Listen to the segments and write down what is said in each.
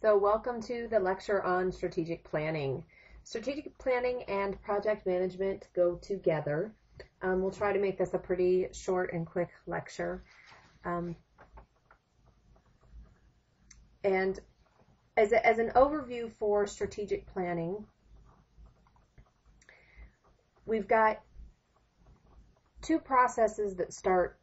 So welcome to the lecture on strategic planning. Strategic planning and project management go together. We'll try to make this a pretty short and quick lecture. And as an overview for strategic planning, we've got two processes that start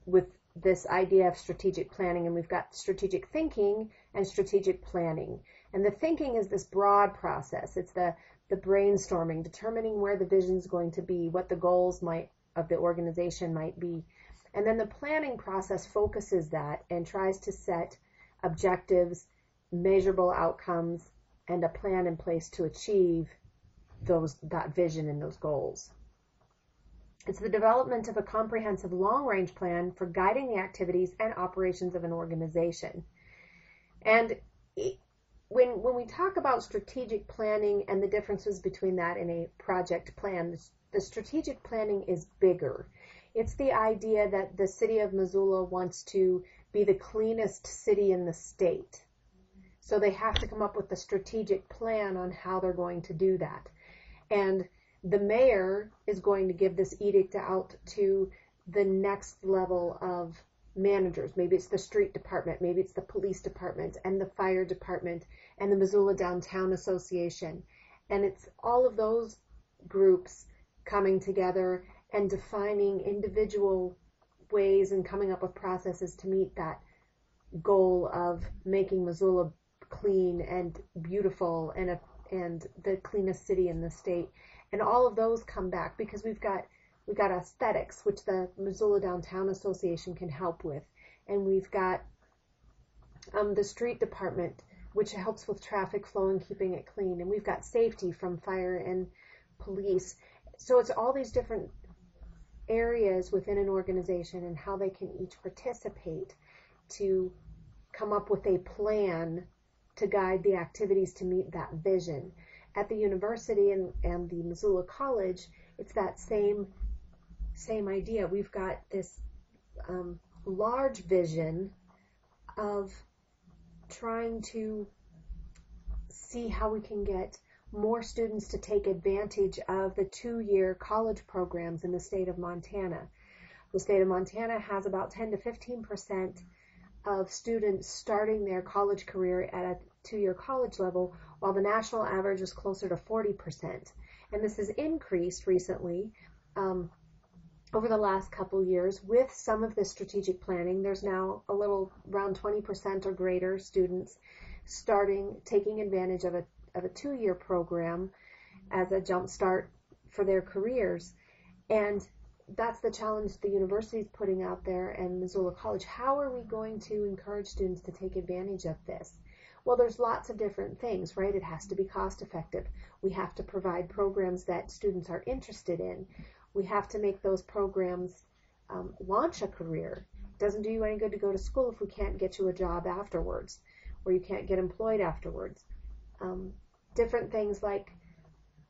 with this idea of strategic planning, and we've got strategic thinking and strategic planning. And the thinking is this broad process. It's the brainstorming, determining where the vision is going to be, what the goals of the organization might be. And then the planning process focuses that and tries to set objectives, measurable outcomes, and a plan in place to achieve that vision and those goals. It's the development of a comprehensive long-range plan for guiding the activities and operations of an organization. And when we talk about strategic planning and the differences between that and a project plan, the strategic planning is bigger. It's the idea that the city of Missoula wants to be the cleanest city in the state. So they have to come up with a strategic plan on how they're going to do that. And the mayor is going to give this edict out to the next level of managers. Maybe it's the street department, maybe it's the police department and the fire department and the Missoula Downtown Association. And it's all of those groups coming together and defining individual ways and coming up with processes to meet that goal of making Missoula clean and beautiful and the cleanest city in the state. And all of those come back because we've got aesthetics, which the Missoula Downtown Association can help with. And we've got the street department, which helps with traffic flow and keeping it clean. And we've got safety from fire and police. So it's all these different areas within an organization and how they can each participate to come up with a plan to guide the activities to meet that vision. At the university and the Missoula College, it's that same idea. We've got this large vision of trying to see how we can get more students to take advantage of the 2-year college programs in the state of Montana. The state of Montana has about 10 to 15% of students starting their college career at a 2-year college level, while the national average is closer to 40%. And this has increased recently over the last couple years with some of the strategic planning. There's now around 20% or greater students taking advantage of a 2-year program as a jump start for their careers. And that's the challenge the university is putting out there and Missoula College. How are we going to encourage students to take advantage of this? Well, there's lots of different things, right? It has to be cost effective. We have to provide programs that students are interested in. We have to make those programs launch a career. It doesn't do you any good to go to school if we can't get you a job afterwards, or you can't get employed afterwards. Different things like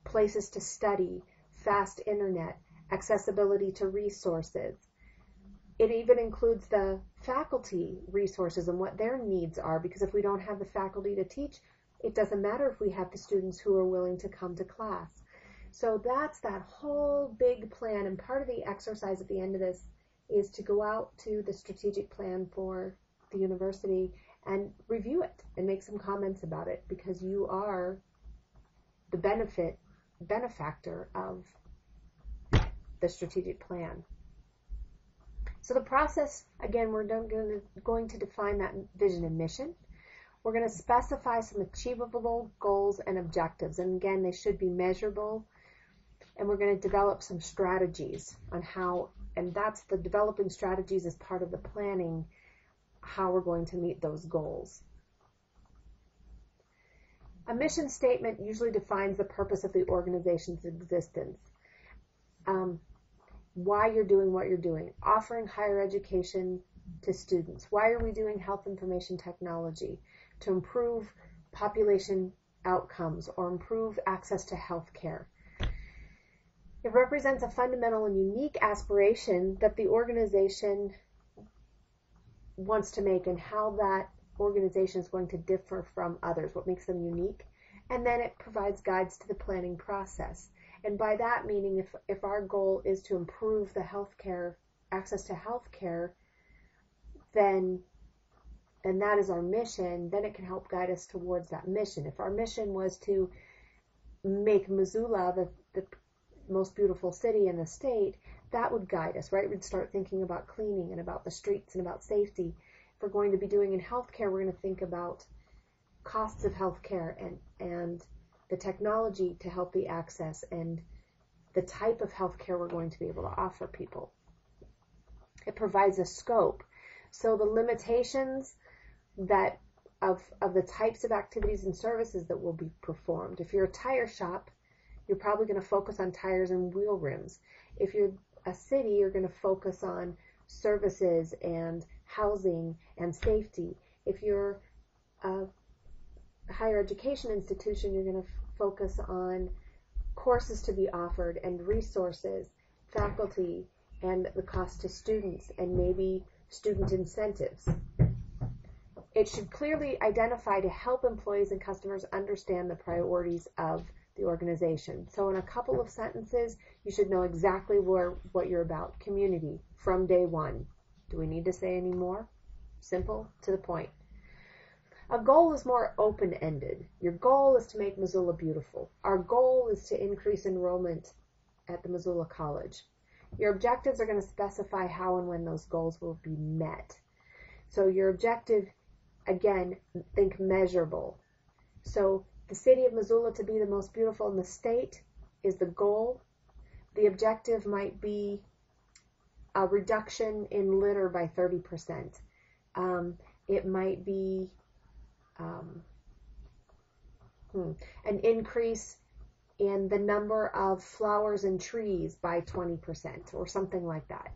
places to study, fast internet, accessibility to resources. It even includes the faculty resources and what their needs are, because if we don't have the faculty to teach, it doesn't matter if we have the students who are willing to come to class. So that's that whole big plan, and part of the exercise at the end of this is to go out to the strategic plan for the university and review it and make some comments about it, because you are the benefactor of the strategic plan. So the process, again, we're going to define that vision and mission. We're going to specify some achievable goals and objectives. And again, they should be measurable. And we're going to develop some strategies on how, and that's the developing strategies as part of the planning, how we're going to meet those goals. A mission statement usually defines the purpose of the organization's existence. Why you're doing what you're doing, offering higher education to students. Why are we doing health information technology? To improve population outcomes or improve access to health care. It represents a fundamental and unique aspiration that the organization wants to make, and how that organization is going to differ from others, what makes them unique. And then it provides guides to the planning process. And by that meaning, if our goal is to improve the healthcare, access to healthcare, then, and that is our mission, then it can help guide us towards that mission. If our mission was to make Missoula the most beautiful city in the state, that would guide us, right? We'd start thinking about cleaning and about the streets and about safety. If we're going to be doing in healthcare, we're going to think about costs of healthcare and the technology to help the access and the type of healthcare we're going to be able to offer people. It provides a scope. So the limitations that of the types of activities and services that will be performed. If you're a tire shop, you're probably going to focus on tires and wheel rims. If you're a city, you're going to focus on services and housing and safety. If you're a higher education institution, you're going to focus on courses to be offered and resources, faculty, and the cost to students, and maybe student incentives. It should clearly identify to help employees and customers understand the priorities of the organization. So in a couple of sentences, you should know exactly what you're about. Community, from day one. Do we need to say any more? Simple, to the point. A goal is more open-ended. Your goal is to make Missoula beautiful. Our goal is to increase enrollment at the Missoula College. Your objectives are going to specify how and when those goals will be met. So your objective, again, think measurable. So the city of Missoula to be the most beautiful in the state is the goal. The objective might be a reduction in litter by 30%. It might be an increase in the number of flowers and trees by 20% or something like that.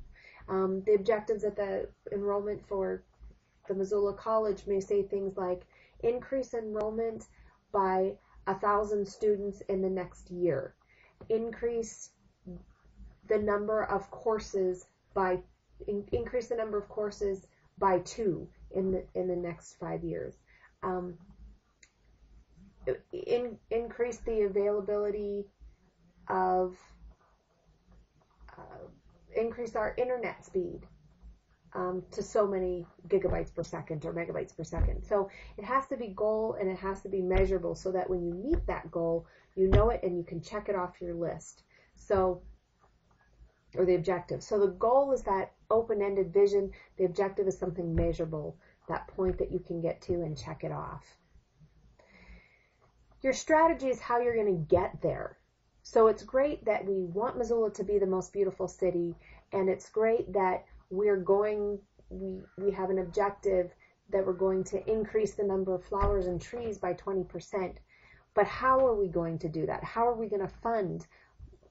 The objectives at the enrollment for the Missoula College may say things like increase enrollment by 1,000 students in the next year, increase the number of courses by 2 in the next 5 years. Increase the availability of increase our internet speed to so many gigabytes per second or megabytes per second. So it has to be goal and it has to be measurable so that when you meet that goal, you know it and you can check it off your list. So, or the objective. So the goal is that open-ended vision. The objective is something measurable, that point that you can get to and check it off. Your strategy is how you're going to get there. So it's great that we want Missoula to be the most beautiful city, and it's great that we have an objective that we're going to increase the number of flowers and trees by 20%. But how are we going to do that? How are we going to fund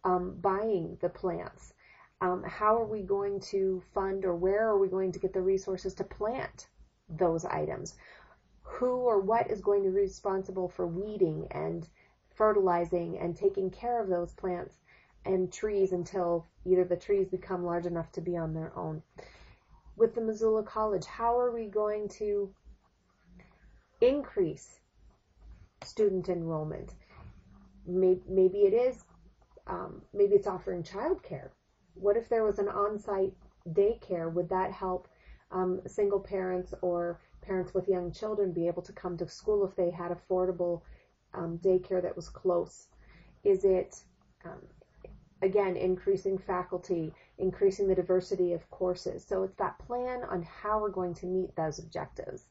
buying the plants? How are we going to fund, or where are we going to get the resources to plant those items? Who or what is going to be responsible for weeding and fertilizing and taking care of those plants and trees until either the trees become large enough to be on their own? With the Missoula College, how are we going to increase student enrollment? Maybe it's offering childcare. What if there was an on-site daycare? Would that help single parents or parents with young children be able to come to school if they had affordable daycare that was close? Is it, again, increasing faculty, increasing the diversity of courses? So it's that plan on how we're going to meet those objectives.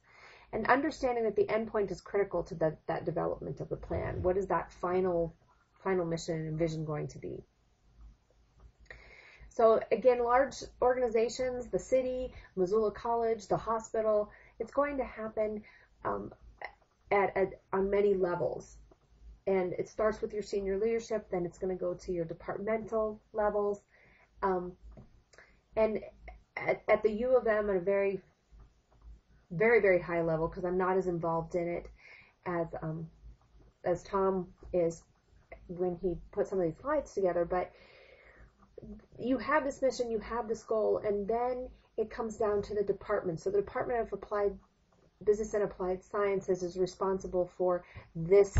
And understanding that the endpoint is critical to that development of the plan. What is that final mission and vision going to be? So again, large organizations, the city, Missoula College, the hospital, it's going to happen on many levels. And it starts with your senior leadership, then it's going to go to your departmental levels. And at the U of M at a very, very, very high level, because I'm not as involved in it as Tom is when he put some of these slides together, but you have this mission, you have this goal, and then it comes down to the department. So the Department of Applied Business and Applied Sciences is responsible for this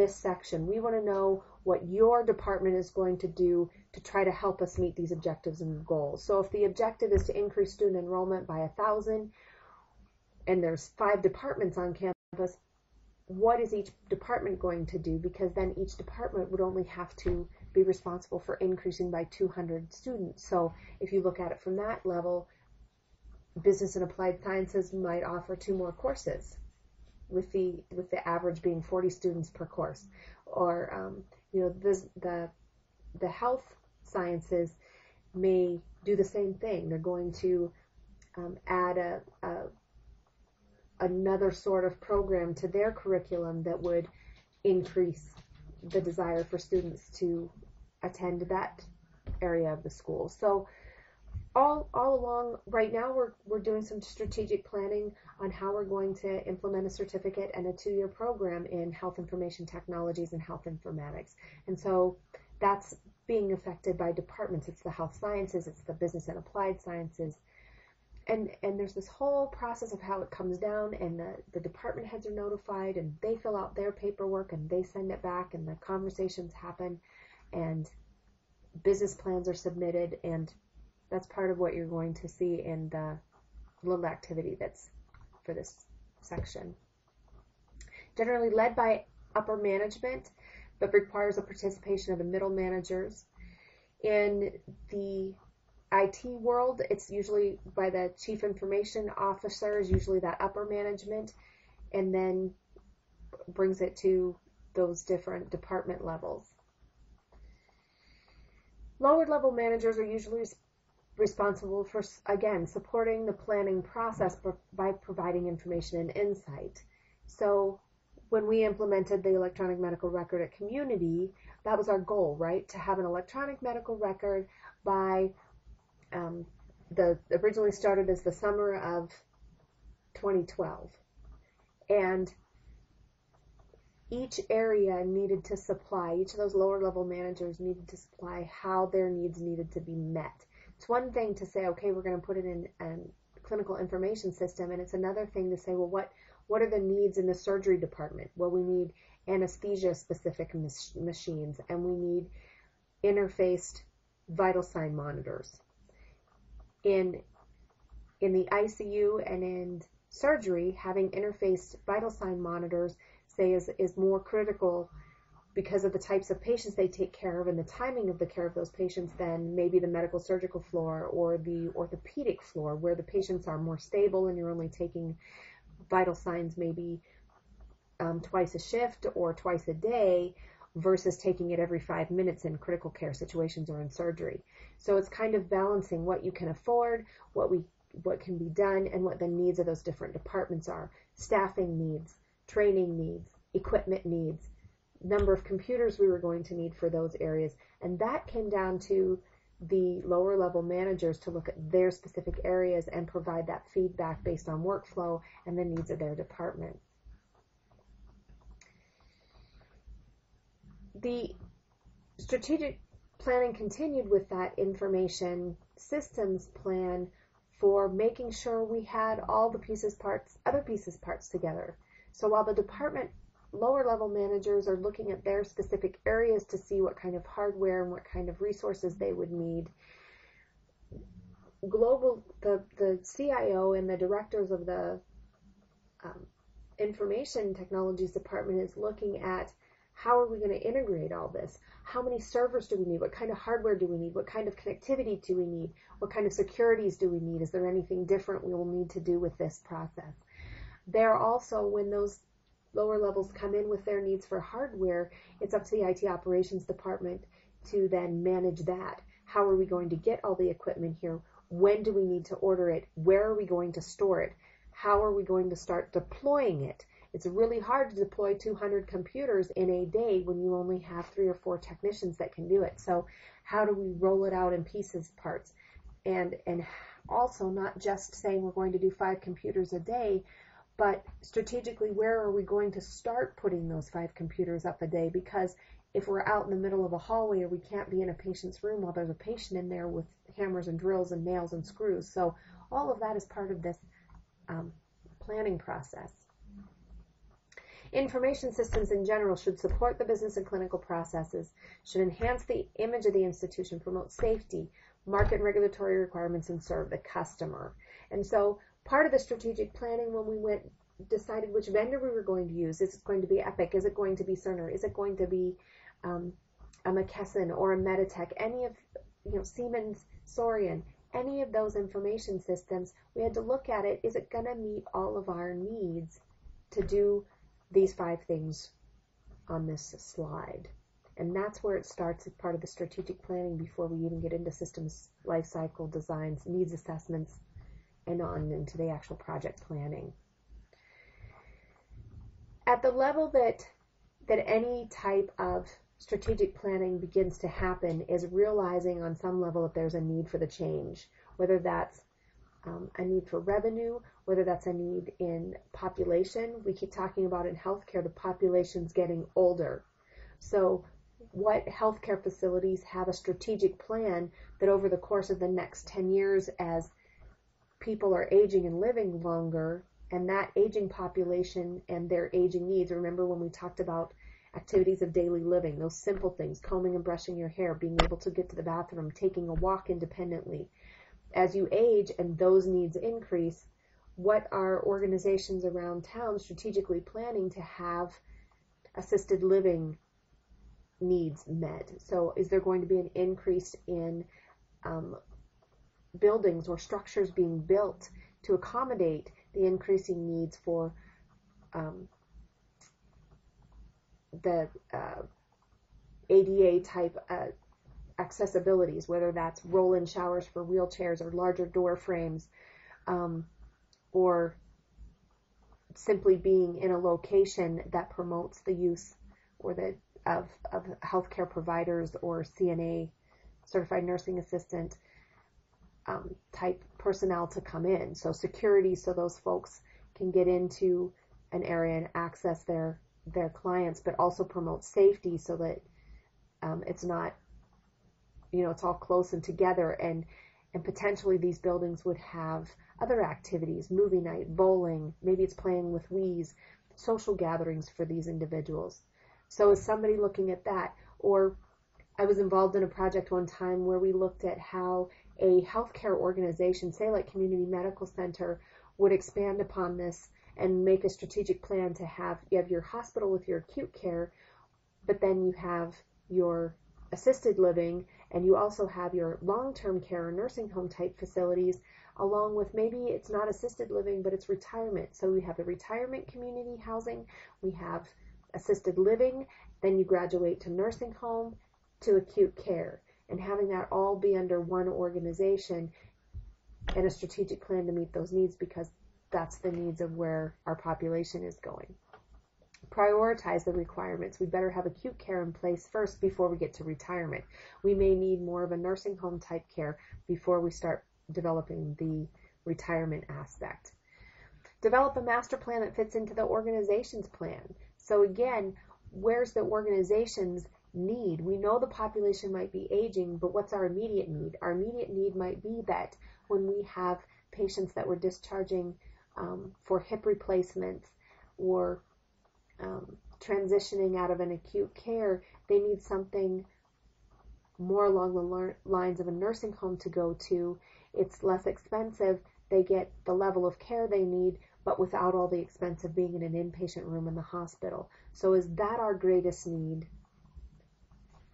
section. We want to know what your department is going to do to try to help us meet these objectives and goals. So if the objective is to increase student enrollment by 1,000 and there's 5 departments on campus, what is each department going to do? Because then each department would only have to be responsible for increasing by 200 students. So if you look at it from that level, Business and Applied Sciences might offer 2 more courses, with the average being 40 students per course. Or the health sciences may do the same thing. They're going to add another sort of program to their curriculum that would increase the desire for students to attend that area of the school. So all along, right now, we're doing some strategic planning on how we're going to implement a certificate and a 2-year program in health information technologies and health informatics. And so that's being affected by departments. It's the health sciences, it's the business and applied sciences. And there's this whole process of how it comes down, and the department heads are notified, and they fill out their paperwork, and they send it back, and the conversations happen, and business plans are submitted, and that's part of what you're going to see in the little activity that's for this section. Generally led by upper management, but requires the participation of the middle managers. In the IT world, it's usually by the chief information officer, is usually that upper management, and then brings it to those different department levels. Lower level managers are usually responsible for, again, supporting the planning process by providing information and insight. So when we implemented the electronic medical record at Community, that was our goal, right? To have an electronic medical record by originally started as the summer of 2012. And each area needed to supply, each of those lower level managers needed to supply how their needs needed to be met. It's one thing to say, okay, we're going to put it in a clinical information system, and it's another thing to say, well, what are the needs in the surgery department? Well, we need anesthesia-specific machines, and we need interfaced vital sign monitors. In the ICU and in surgery, having interfaced vital sign monitors, say, is more critical because of the types of patients they take care of and the timing of the care of those patients than maybe the medical surgical floor or the orthopedic floor, where the patients are more stable and you're only taking vital signs maybe twice a shift or twice a day, versus taking it every 5 minutes in critical care situations or in surgery. So it's kind of balancing what you can afford, what can be done, and what the needs of those different departments are. Staffing needs, training needs, equipment needs, number of computers we were going to need for those areas. And that came down to the lower level managers to look at their specific areas and provide that feedback based on workflow and the needs of their department. The strategic planning continued with that information systems plan for making sure we had all the other pieces parts together. So while the department lower level managers are looking at their specific areas to see what kind of hardware and what kind of resources they would need, the CIO and the directors of the information technologies department is looking at how are we going to integrate all this? How many servers do we need? What kind of hardware do we need? What kind of connectivity do we need? What kind of securities do we need? Is there anything different we will need to do with this process? There also, when those lower levels come in with their needs for hardware, it's up to the IT operations department to then manage that. How are we going to get all the equipment here? When do we need to order it? Where are we going to store it? How are we going to start deploying it? It's really hard to deploy 200 computers in a day when you only have 3 or 4 technicians that can do it. So how do we roll it out in pieces, parts? And also not just saying we're going to do 5 computers a day, but strategically, where are we going to start putting those 5 computers up a day? Because if we're out in the middle of a hallway, or we can't be in a patient's room while there's a patient in there with hammers and drills and nails and screws. So all of that is part of this planning process. Information systems in general should support the business and clinical processes, should enhance the image of the institution, promote safety, market and regulatory requirements, and serve the customer. And so part of the strategic planning when we decided which vendor we were going to use, is it going to be Epic, is it going to be Cerner, is it going to be a McKesson or a Meditech, any of, Siemens, Sorian, any of those information systems, we had to look at it, is it going to meet all of our needs to do these 5 things on this slide? And that's where it starts as part of the strategic planning before we even get into systems, life cycle designs, needs assessments, and on into the actual project planning. At the level that any type of strategic planning begins to happen is realizing on some level that there's a need for the change, whether that's a need for revenue, whether that's a need in population. We keep talking about in healthcare, the population's getting older. So what healthcare facilities have a strategic plan that over the course of the next 10 years, as people are aging and living longer, and that aging population and their aging needs, remember when we talked about activities of daily living, those simple things, combing and brushing your hair, being able to get to the bathroom, taking a walk independently. As you age and those needs increase, what are organizations around town strategically planning to have assisted living needs met? So is there going to be an increase in buildings or structures being built to accommodate the increasing needs for the ADA type accessibilities, whether that's roll-in showers for wheelchairs or larger door frames, or simply being in a location that promotes the use or of healthcare providers or CNA, certified nursing assistant type personnel to come in. So security, so those folks can get into an area and access their clients, but also promote safety so that it's not, it's all close and together, and potentially these buildings would have other activities, movie night, bowling, maybe it's playing with Wii's, social gatherings for these individuals. So is somebody looking at that? Or I was involved in a project one time where we looked at how a healthcare organization, say like Community Medical Center, would expand upon this and make a strategic plan to you have your hospital with your acute care, but then you have your assisted living, and you also have your long-term care or nursing home type facilities, along with maybe it's not assisted living, but it's retirement. So we have the retirement community housing, we have assisted living, then you graduate to nursing home, to acute care, and having that all be under one organization and a strategic plan to meet those needs, because that's the needs of where our population is going. Prioritize the requirements. We better have acute care in place first before we get to retirement. We may need more of a nursing home type care before we start developing the retirement aspect. Develop a master plan that fits into the organization's plan. So again, where's the organization's need? We know the population might be aging, but what's our immediate need? Our immediate need might be that when we have patients that we're discharging for hip replacements or transitioning out of an acute care, they need something more along the lines of a nursing home to go to. It's less expensive. They get the level of care they need, but without all the expense of being in an inpatient room in the hospital. So is that our greatest need?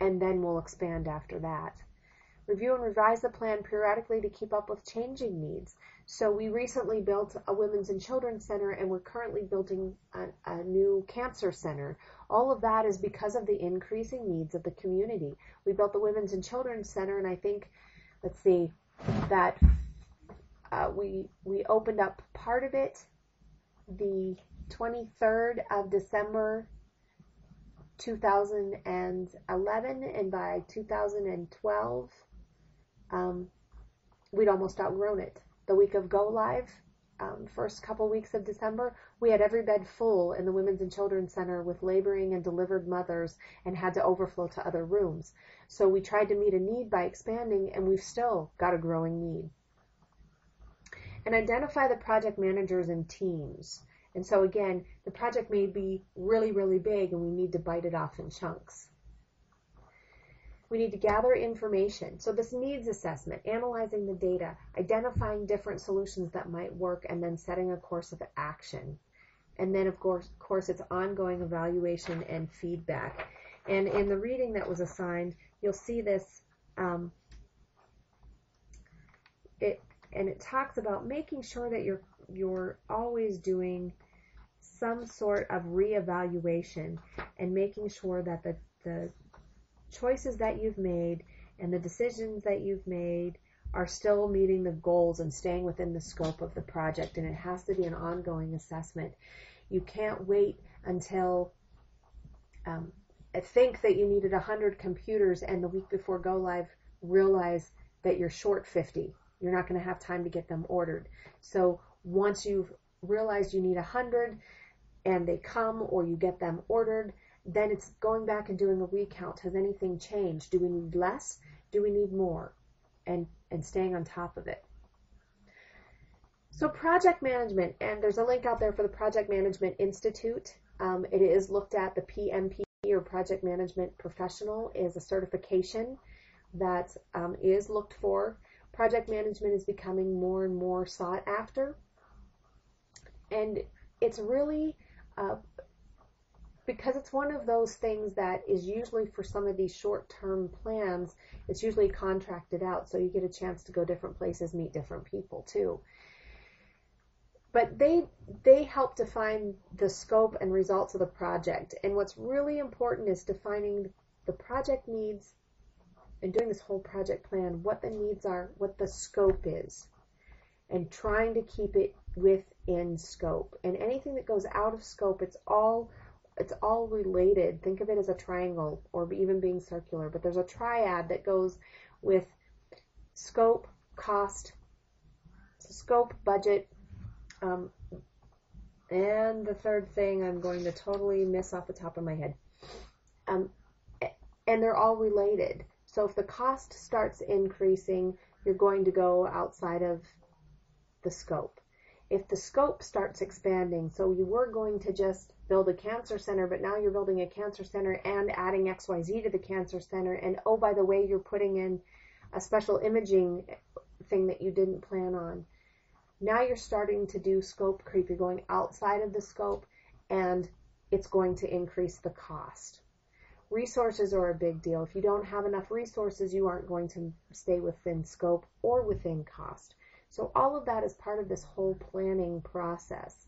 And then we'll expand after that. Review and revise the plan periodically to keep up with changing needs. So we recently built a women's and children's center, and we're currently building a new cancer center. All of that is because of the increasing needs of the community. We built the women's and children's center, and I think, that we opened up part of it the 23rd of December 2011, and by 2012 we'd almost outgrown it. The week of go live, first couple weeks of December, we had every bed full in the Women's and Children's Center with laboring and delivered mothers, and had to overflow to other rooms. So we tried to meet a need by expanding, and we've still got a growing need. And identify the project managers in teams. And so again, the project may be really, really big and we need to bite it off in chunks. We need to gather information. So this needs assessment, analyzing the data, identifying different solutions that might work, and then setting a course of action. And then, of course, it's ongoing evaluation and feedback. And in the reading that was assigned, you'll see this, it talks about making sure that you're always doing some sort of reevaluation and making sure that the choices that you've made and the decisions that you've made are still meeting the goals and staying within the scope of the project. And it has to be an ongoing assessment. You can't wait until think that you needed 100 computers and the week before go live realize that you're short 50. You're not going to have time to get them ordered. So once you've realized you need 100 and they come or you get them ordered, then it's going back and doing a recount. Has anything changed? Do we need less? Do we need more? And staying on top of it. So project management, and there's a link out there for the Project Management Institute. It is looked at. The PMP, or Project Management Professional, is a certification that is looked for. Project management is becoming more and more sought after. And it's really, because it's one of those things that is usually for some of these short-term plans, it's usually contracted out, so you get a chance to go different places, meet different people too. But they help define the scope and results of the project. And what's really important is defining the project needs and doing this whole project plan, what the needs are, what the scope is, and trying to keep it within scope. And anything that goes out of scope, it's all related. Think of it as a triangle or even being circular, but there's a triad that goes with scope, cost, scope, budget, and the third thing I'm going to totally miss off the top of my head. And they're all related. So if the cost starts increasing, you're going to go outside of the scope. If the scope starts expanding, so you were going to just build a cancer center, but now you're building a cancer center and adding XYZ to the cancer center, and oh, by the way, you're putting in a special imaging thing that you didn't plan on. Now you're starting to do scope creep. You're going outside of the scope, and it's going to increase the cost. Resources are a big deal. If you don't have enough resources, you aren't going to stay within scope or within cost. So all of that is part of this whole planning process.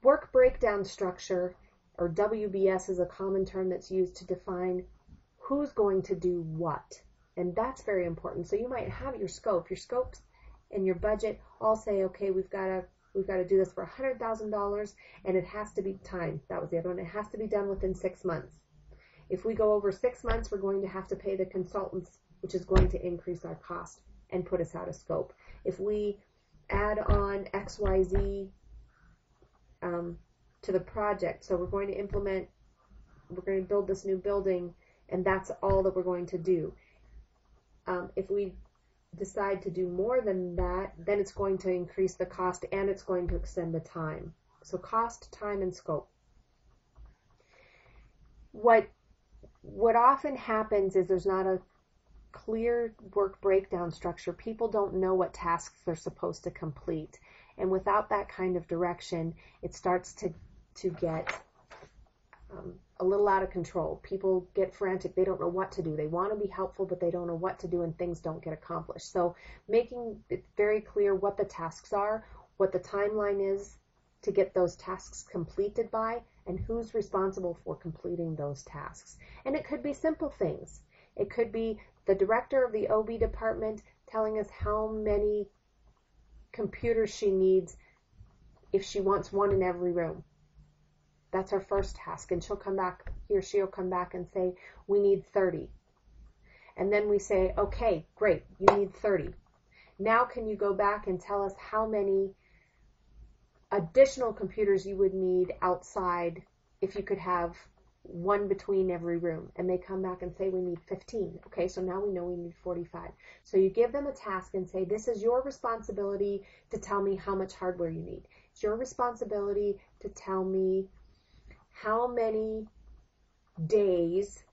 Work breakdown structure, or WBS, is a common term that's used to define who's going to do what. And that's very important. So you might have your scopes and your budget all say, okay, we've got to do this for $100,000 and it has to be timed. That was the other one. It has to be done within 6 months. If we go over 6 months, we're going to have to pay the consultants, which is going to increase our cost and put us out of scope. If we add on XYZ to the project, so we're going to build this new building, and that's all that we're going to do. If we decide to do more than that, then it's going to increase the cost and it's going to extend the time. So cost, time, and scope. What often happens is there's not a clear work breakdown structure. People don't know what tasks they're supposed to complete. And without that kind of direction, it starts to get a little out of control. People get frantic. They don't know what to do. They want to be helpful, but they don't know what to do, and things don't get accomplished. So making it very clear what the tasks are, what the timeline is to get those tasks completed by, and who's responsible for completing those tasks. And it could be simple things. It could be the director of the OB department telling us how many computers she needs if she wants one in every room. That's our first task, and she'll come back and say, we need 30. And then we say, okay, great, you need 30. Now can you go back and tell us how many additional computers you would need outside if you could have one between every room, and they come back and say we need 15. Okay, so now we know we need 45. So you give them a task and say, this is your responsibility to tell me how much hardware you need. It's your responsibility to tell me how many days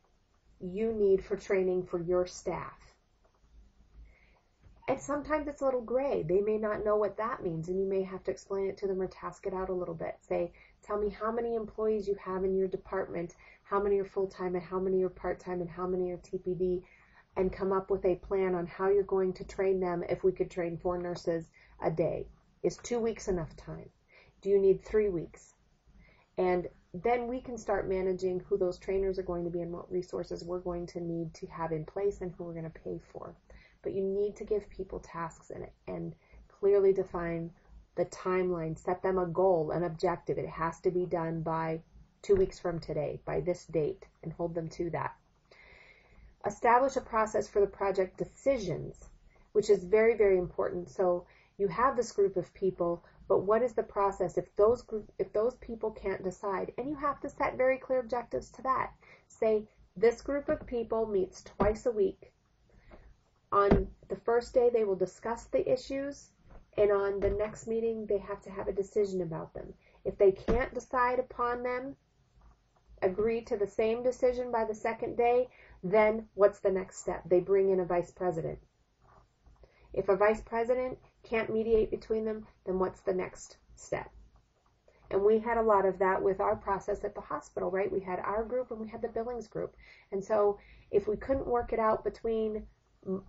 you need for training for your staff. And sometimes it's a little gray. They may not know what that means, and you may have to explain it to them or task it out a little bit. Say, tell me how many employees you have in your department, how many are full-time and how many are part-time and how many are TPD, and come up with a plan on how you're going to train them. If we could train 4 nurses a day, is 2 weeks enough time? Do you need 3 weeks? And then we can start managing who those trainers are going to be and what resources we're going to need to have in place and who we're going to pay for. But you need to give people tasks in it and clearly define the timeline, set them a goal, an objective. It has to be done by 2 weeks from today, by this date, and hold them to that. Establish a process for the project decisions, which is very, very important. So you have this group of people, but what is the process if those people can't decide? And you have to set very clear objectives to that. Say, this group of people meets twice a week. On the first day, they will discuss the issues, and on the next meeting, they have to have a decision about them. If they can't decide upon them, agree to the same decision by the second day, then what's the next step? They bring in a vice president. If a vice president can't mediate between them, then what's the next step? And we had a lot of that with our process at the hospital, right? We had our group and we had the billings group. And so if we couldn't work it out between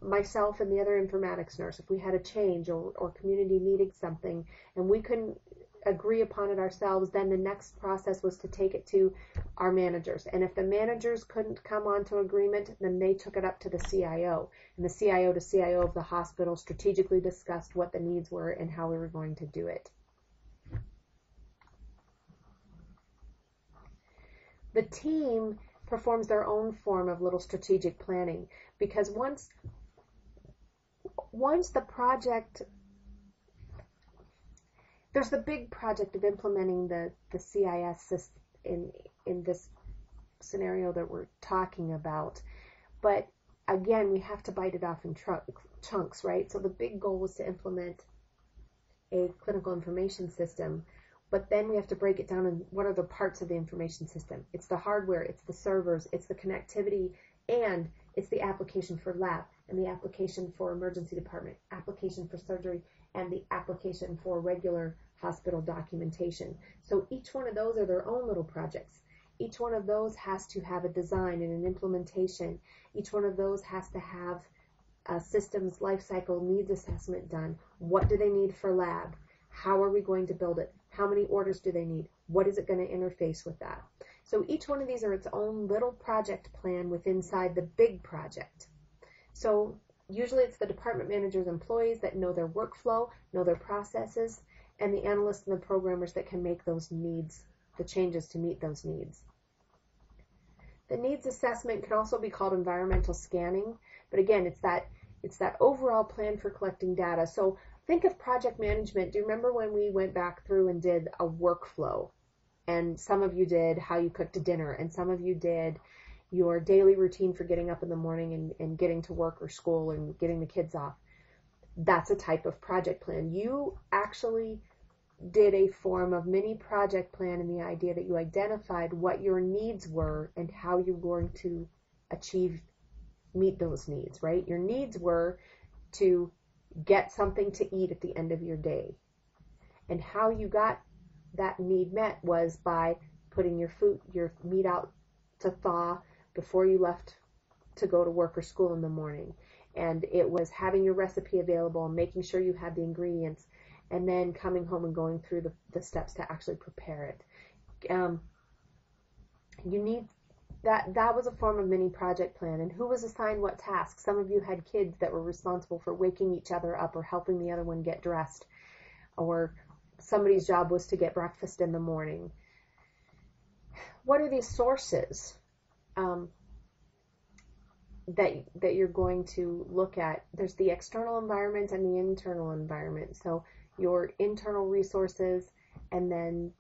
myself and the other informatics nurse, if we had a change or community needed something and we couldn't agree upon it ourselves, then the next process was to take it to our managers. And if the managers couldn't come onto agreement, then they took it up to the CIO. And the CIO to CIO of the hospital strategically discussed what the needs were and how we were going to do it. The team performs their own form of little strategic planning, because once the project, there's the big project of implementing the CIS system in this scenario that we're talking about, but again, we have to bite it off in chunks, right? So the big goal was to implement a clinical information system, but then we have to break it down in what are the parts of the information system. It's the hardware, it's the servers, it's the connectivity, and it's the application for lab, and the application for emergency department, application for surgery, and the application for regular hospital documentation. So each one of those are their own little projects. Each one of those has to have a design and an implementation. Each one of those has to have a systems lifecycle needs assessment done. What do they need for lab? How are we going to build it? How many orders do they need? What is it going to interface with that? So each one of these are its own little project plan within inside the big project. So usually it's the department manager's employees that know their workflow, know their processes, and the analysts and the programmers that can make those needs, the changes to meet those needs. The needs assessment can also be called environmental scanning, but again, it's that overall plan for collecting data. So think of project management. Do you remember when we went back through and did a workflow? And some of you did how you cooked a dinner, and some of you did your daily routine for getting up in the morning and getting to work or school and getting the kids off. That's a type of project plan. You actually did a form of mini project plan in the idea that you identified what your needs were and how you're going to meet those needs, right? Your needs were to get something to eat at the end of your day. And how you got that need met was by putting your meat out to thaw before you left to go to work or school in the morning. And it was having your recipe available and making sure you had the ingredients, and then coming home and going through the steps to actually prepare it. You need that was a form of mini project plan. And who was assigned what tasks? Some of you had kids that were responsible for waking each other up or helping the other one get dressed, or somebody's job was to get breakfast in the morning. What are these sources that you're going to look at? There's the external environment and the internal environment. So your internal resources, and then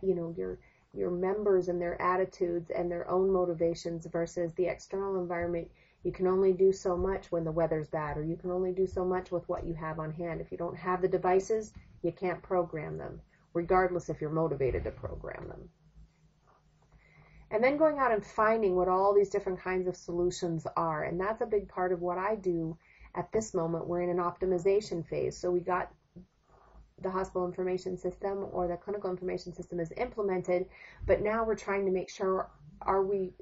your your members and their attitudes and their own motivations versus the external environment. You can only do so much when the weather's bad, or you can only do so much with what you have on hand. If you don't have the devices, you can't program them, regardless if you're motivated to program them. And then going out and finding what all these different kinds of solutions are. And that's a big part of what I do at this moment. We're in an optimization phase. So we got the hospital information system, or the clinical information system is implemented, but now we're trying to make sure, are we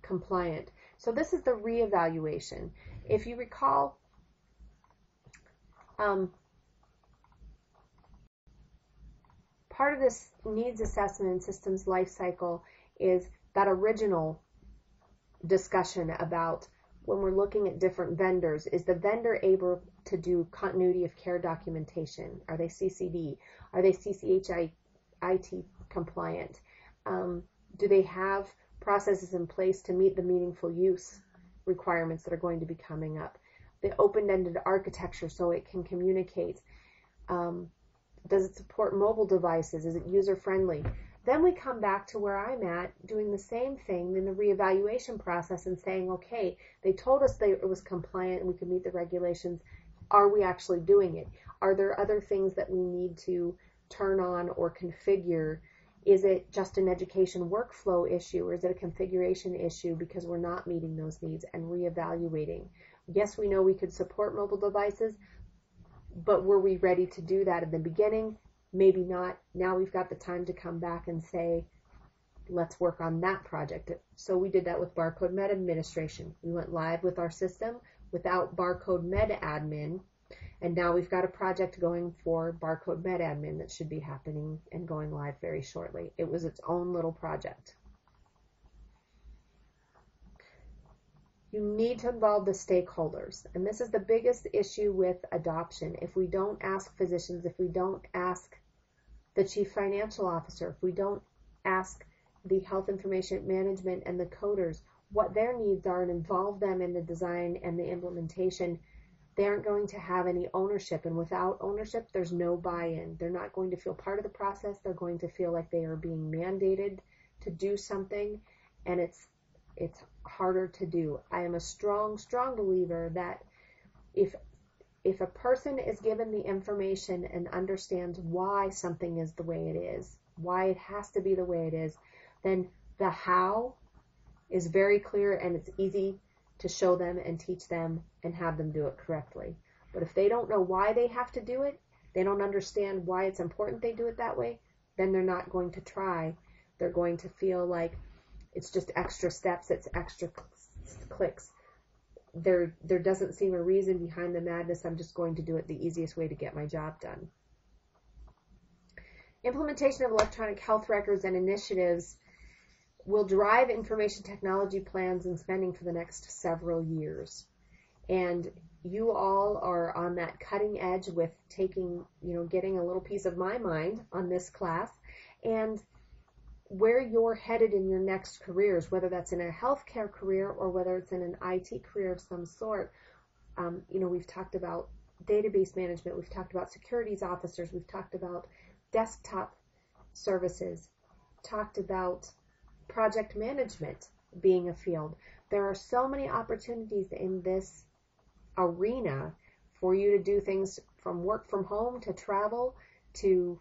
compliant? So this is the reevaluation. If you recall, part of this needs assessment and systems life cycle is that original discussion about when we're looking at different vendors, is the vendor able to do continuity of care documentation? Are they CCD? Are they CCHIT compliant? Do they have processes in place to meet the meaningful use requirements that are going to be coming up? The open-ended architecture so it can communicate. Does it support mobile devices? Is it user-friendly? Then we come back to where I'm at, doing the same thing in the reevaluation process and saying, okay, they told us it was compliant and we could meet the regulations. Are we actually doing it? Are there other things that we need to turn on or configure? Is it just an education workflow issue, or is it a configuration issue because we're not meeting those needs, and reevaluating? Yes, we know we could support mobile devices, but were we ready to do that in the beginning? Maybe not. Now we've got the time to come back and say, let's work on that project. So we did that with Barcode Med Administration. We went live with our system without Barcode Med Admin, and now we've got a project going for Barcode Med Admin that should be happening and going live very shortly. It was its own little project. You need to involve the stakeholders, and this is the biggest issue with adoption. If we don't ask physicians, if we don't ask the chief financial officer, if we don't ask the health information management and the coders what their needs are and involve them in the design and the implementation, they aren't going to have any ownership, and without ownership, there's no buy-in. They're not going to feel part of the process. They're going to feel like they are being mandated to do something, and it's harder to do. I am a strong believer that if a person is given the information and understands why something is the way it is, why it has to be the way it is, then the how is very clear, and it's easy to show them and teach them and have them do it correctly. But if they don't know why they have to do it, they don't understand why it's important they do it that way, then they're not going to try. They're going to feel like it's just extra steps, it's extra clicks. There doesn't seem a reason behind the madness. I'm just going to do it the easiest way to get my job done. Implementation of electronic health records and initiatives will drive information technology plans and spending for the next several years. And you all are on that cutting edge with taking, getting a little piece of my mind on this class, and where you're headed in your next careers, whether that's in a healthcare career or whether it's in an IT career of some sort. We've talked about database management, we've talked about securities officers, we've talked about desktop services, talked about project management being a field. There are so many opportunities in this arena for you to do things from work from home to travel to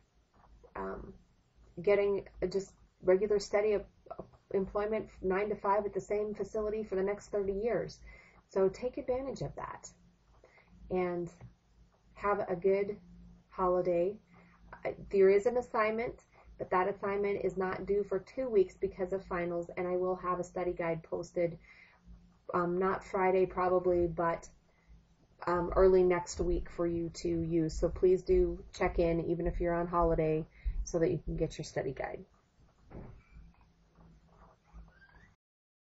getting just regular steady employment 9 to 5 at the same facility for the next 30 years. So take advantage of that and have a good holiday. There is an assignment, but that assignment is not due for 2 weeks because of finals, and I will have a study guide posted, not Friday probably, but early next week for you to use. So please do check in, even if you're on holiday, so that you can get your study guide.